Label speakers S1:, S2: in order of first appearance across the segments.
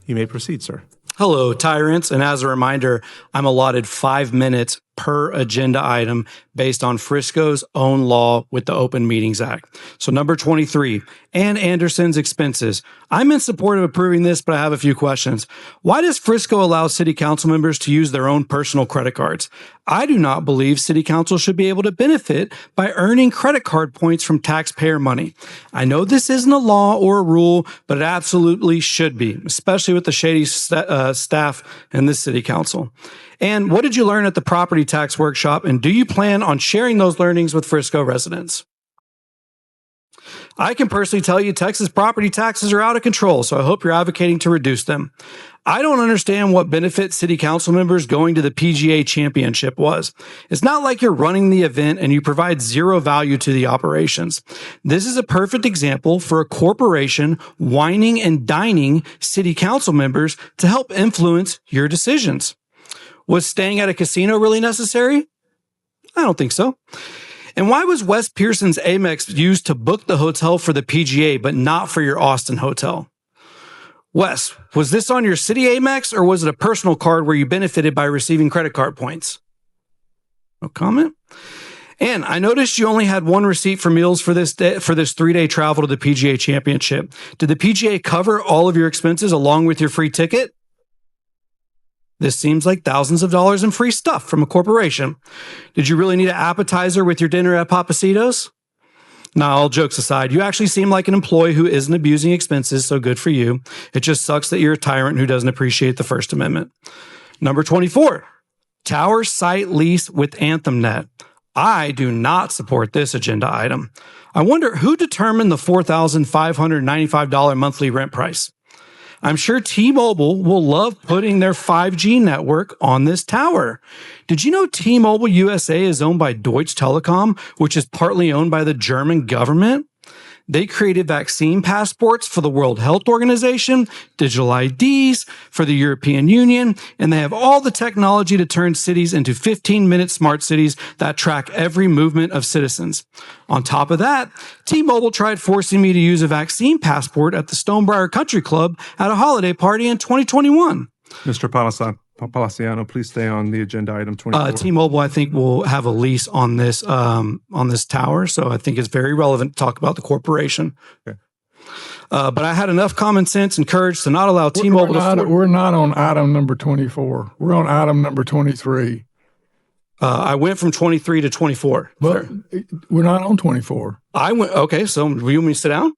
S1: You may proceed, sir.
S2: Hello, tyrants. And as a reminder, I'm allotted 5 minutes per agenda item based on Frisco's own law with the Open Meetings Act. So number 23, Ann Anderson's expenses. I'm in support of approving this, but I have a few questions. Why does Frisco allow city council members to use their own personal credit cards? I do not believe city council should be able to benefit by earning credit card points from taxpayer money. I know this isn't a law or a rule, but it absolutely should be, especially with the shady staff in this city council. And what did you learn at the property tax workshop? And do you plan on sharing those learnings with Frisco residents? I can personally tell you Texas property taxes are out of control, so I hope you're advocating to reduce them. I don't understand what benefit city council members going to the PGA championship was. It's not like you're running the event and you provide zero value to the operations. This is a perfect example for a corporation whining and dining city council members to help influence your decisions. Was staying at a casino really necessary? I don't think so. And why was Wes Pearson's Amex used to book the hotel for the PGA, but not for your Austin hotel? Wes, was this on your city Amex or was it a personal card where you benefited by receiving credit card points? No comment. And I noticed you only had one receipt for meals for this 3-day travel to the PGA championship. Did the PGA cover all of your expenses along with your free ticket? This seems like thousands of dollars in free stuff from a corporation. Did you really need an appetizer with your dinner at Papacitos? Now, all jokes aside, you actually seem like an employee who isn't abusing expenses, so good for you. It just sucks that you're a tyrant who doesn't appreciate the First Amendment. Number 24, tower site lease with AnthemNet. I do not support this agenda item. I wonder who determined the $4,595 monthly rent price. I'm sure T-Mobile will love putting their 5G network on this tower. Did you know T-Mobile USA is owned by Deutsche Telekom, which is partly owned by the German government? They created vaccine passports for the World Health Organization, digital IDs for the European Union, and they have all the technology to turn cities into 15-minute smart cities that track every movement of citizens. On top of that, T-Mobile tried forcing me to use a vaccine passport at the Stonebriar Country Club at a holiday party in 2021.
S1: Mr. Palaciano, please stay on the agenda item 24.
S2: T-Mobile, I think, will have a lease on this tower, so I think it's very relevant to talk about the corporation.
S1: Okay.
S2: But I had enough common sense and courage to not allow T-Mobile
S3: We're not on item number 24. We're on item number 23.
S2: I went from 23 to 24.
S3: But we're not on 24.
S2: Okay, so you want me to sit down?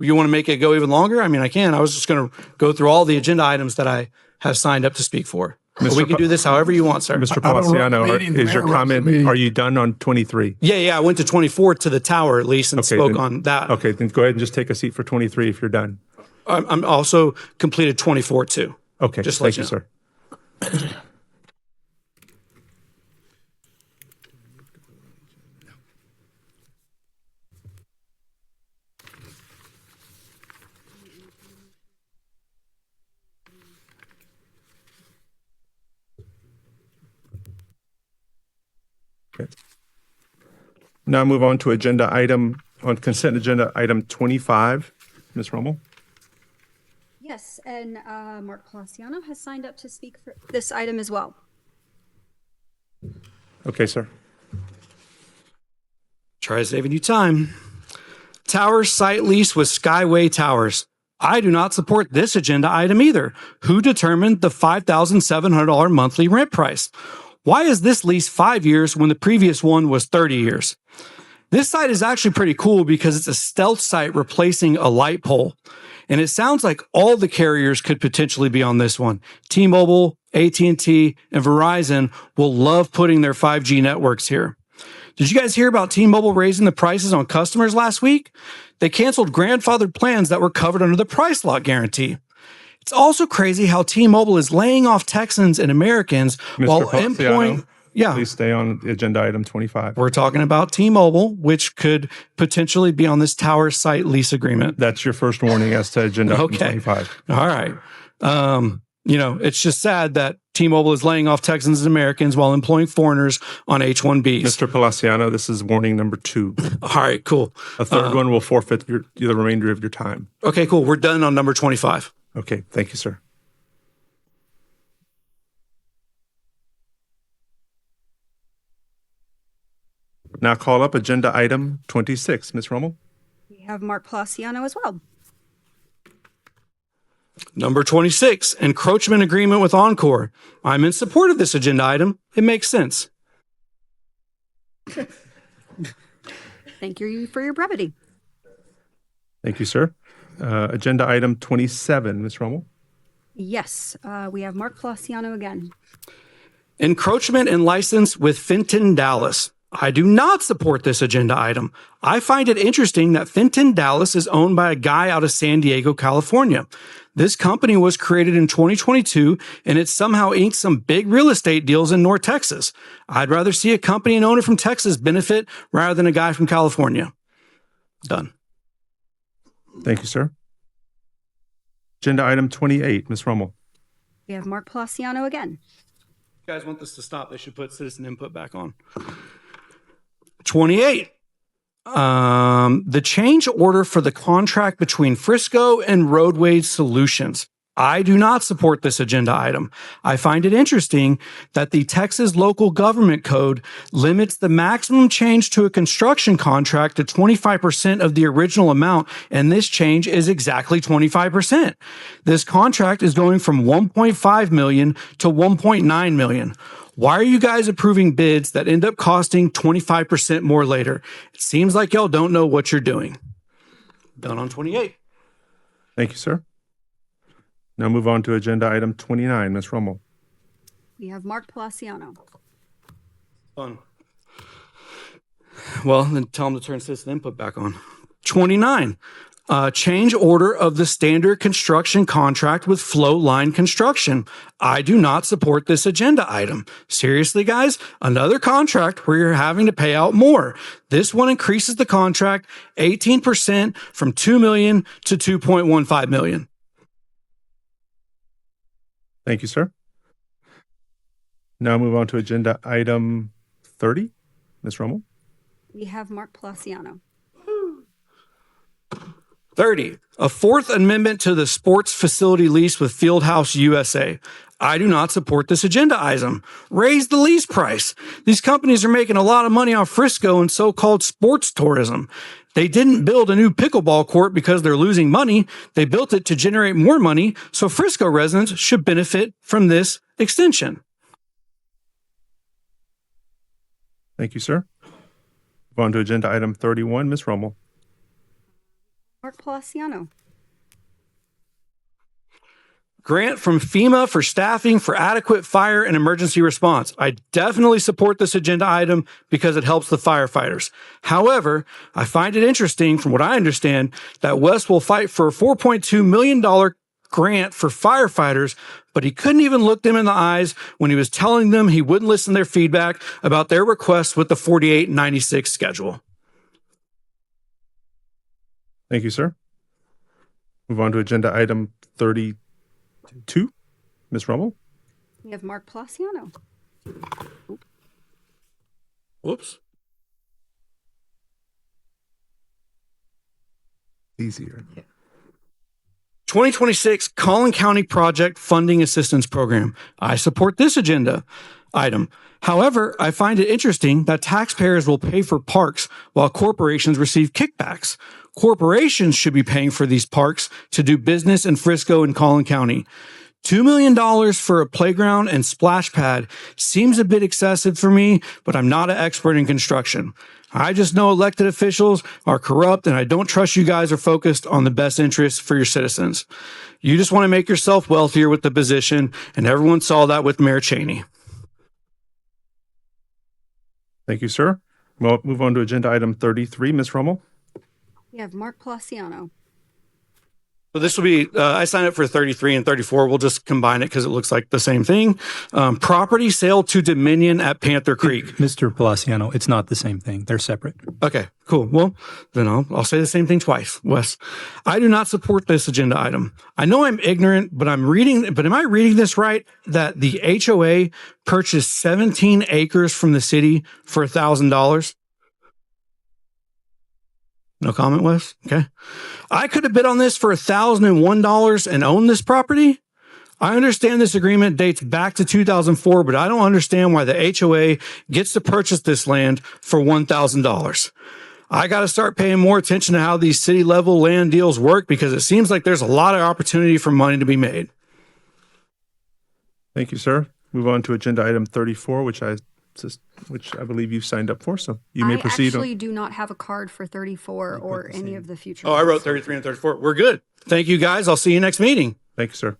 S2: You want to make it go even longer? I mean, I can. I was just going to go through all the agenda items that I have signed up to speak for. We can do this however you want, sir.
S1: Mr. Palaciano, is your comment, are you done on 23?
S2: Yeah, I went to 24 to the tower at least and spoke on that.
S1: Okay, then go ahead and just take a seat for 23 if you're done.
S2: I'm also completed 24 too.
S1: Okay,
S2: just
S1: thank you, sir. Okay. Now move on to consent agenda item 25. Ms. Rommel.
S4: Yes, and Mark Palaciano has signed up to speak for this item as well.
S1: Okay, sir.
S2: Try saving you time. Tower site lease with Skyway Towers. I do not support this agenda item either. Who determined the $5,700 monthly rent price? Why is this lease 5 years when the previous one was 30 years? This site is actually pretty cool because it's a stealth site replacing a light pole. And it sounds like all the carriers could potentially be on this one. T-Mobile, AT&T, and Verizon will love putting their 5G networks here. Did you guys hear about T-Mobile raising the prices on customers last week? They canceled grandfathered plans that were covered under the price lock guarantee. It's also crazy how T-Mobile is laying off Texans and Americans while employing... Yeah.
S1: Please stay on agenda item 25.
S2: We're talking about T-Mobile, which could potentially be on this tower site lease agreement.
S1: That's your first warning as to agenda item 25.
S2: All right. It's just sad that T-Mobile is laying off Texans and Americans while employing foreigners on H-1Bs.
S1: Mr. Palaciano, this is warning number 2.
S2: All right, cool.
S1: A third one will forfeit the remainder of your time.
S2: Okay, cool. We're done on number 25.
S1: Okay, thank you, sir. Now call up agenda item 26. Ms. Rommel?
S4: We have Mark Palaciano as well.
S2: Number 26, encroachment agreement with Encore. I'm in support of this agenda item. It makes sense.
S4: Thank you for your brevity.
S1: Thank you, sir. Agenda item 27. Ms. Rommel?
S4: Yes, we have Mark Palaciano again.
S2: Encroachment and license with Fenton Dallas. I do not support this agenda item. I find it interesting that Fenton Dallas is owned by a guy out of San Diego, California. This company was created in 2022, and it somehow inked some big real estate deals in North Texas. I'd rather see a company and owner from Texas benefit rather than a guy from California. Done.
S1: Thank you, sir. Agenda item 28. Ms. Rommel?
S4: We have Mark Palaciano again.
S2: If you guys want this to stop, they should put citizen input back on. 28. The change order for the contract between Frisco and Roadway Solutions. I do not support this agenda item. I find it interesting that the Texas Local Government Code limits the maximum change to a construction contract to 25% of the original amount, and this change is exactly 25%. This contract is going from $1.5 million to $1.9 million. Why are you guys approving bids that end up costing 25% more later? It seems like y'all don't know what you're doing. Done on 28.
S1: Thank you, sir. Now move on to agenda item 29. Ms. Rommel?
S4: We have Mark Palaciano.
S2: Done. Well, then tell them to turn citizen input back on. 29. Change order of the standard construction contract with Flow Line Construction. I do not support this agenda item. Seriously, guys, another contract where you're having to pay out more. This one increases the contract 18% from $2 million to $2.15 million.
S1: Thank you, sir. Now move on to agenda item 30. Ms. Rommel?
S4: We have Mark Palaciano.
S2: 30. A fourth amendment to the sports facility lease with Fieldhouse USA. I do not support this agenda item. Raise the lease price. These companies are making a lot of money on Frisco and so-called sports tourism. They didn't build a new pickleball court because they're losing money. They built it to generate more money, so Frisco residents should benefit from this extension.
S1: Thank you, sir. Move on to agenda item 31. Ms. Rommel?
S4: Mark Palaciano.
S2: Grant from FEMA for staffing for adequate fire and emergency response. I definitely support this agenda item because it helps the firefighters. However, I find it interesting, from what I understand, that Wes will fight for a $4.2 million grant for firefighters, but he couldn't even look them in the eyes when he was telling them he wouldn't listen to their feedback about their requests with the 4896 schedule.
S1: Thank you, sir. Move on to agenda item 32. Ms. Rommel?
S4: We have Mark Palaciano.
S2: Whoops.
S1: Easier.
S2: 2026 Collin County Project Funding Assistance Program. I support this agenda item. However, I find it interesting that taxpayers will pay for parks while corporations receive kickbacks. Corporations should be paying for these parks to do business in Frisco and Collin County. $2 million for a playground and splash pad seems a bit excessive for me, but I'm not an expert in construction. I just know elected officials are corrupt, and I don't trust you guys are focused on the best interests for your citizens. You just want to make yourself wealthier with the position, and everyone saw that with Mayor Cheney.
S1: Thank you, sir. Well, move on to agenda item 33. Ms. Rommel?
S4: We have Mark Palaciano.
S2: So this will be, I signed up for 33 and 34. We'll just combine it because it looks like the same thing. Property sale to Dominion at Panther Creek.
S5: Mr. Palaciano, it's not the same thing. They're separate.
S2: Okay, cool. Well, then I'll say the same thing twice, Wes. I do not support this agenda item. I know I'm ignorant, but am I reading this right? That the HOA purchased 17 acres from the city for $1,000? No comment, Wes? Okay. I could have bid on this for $1,001 and owned this property. I understand this agreement dates back to 2004, but I don't understand why the HOA gets to purchase this land for $1,000. I got to start paying more attention to how these city level land deals work because it seems like there's a lot of opportunity for money to be made.
S1: Thank you, sir. Move on to agenda item 34, which I believe you've signed up for. So you may proceed.
S4: I actually do not have a card for 34 or any of the future.
S2: Oh, I wrote 33 and 34. We're good. Thank you, guys. I'll see you next meeting.
S1: Thank you, sir.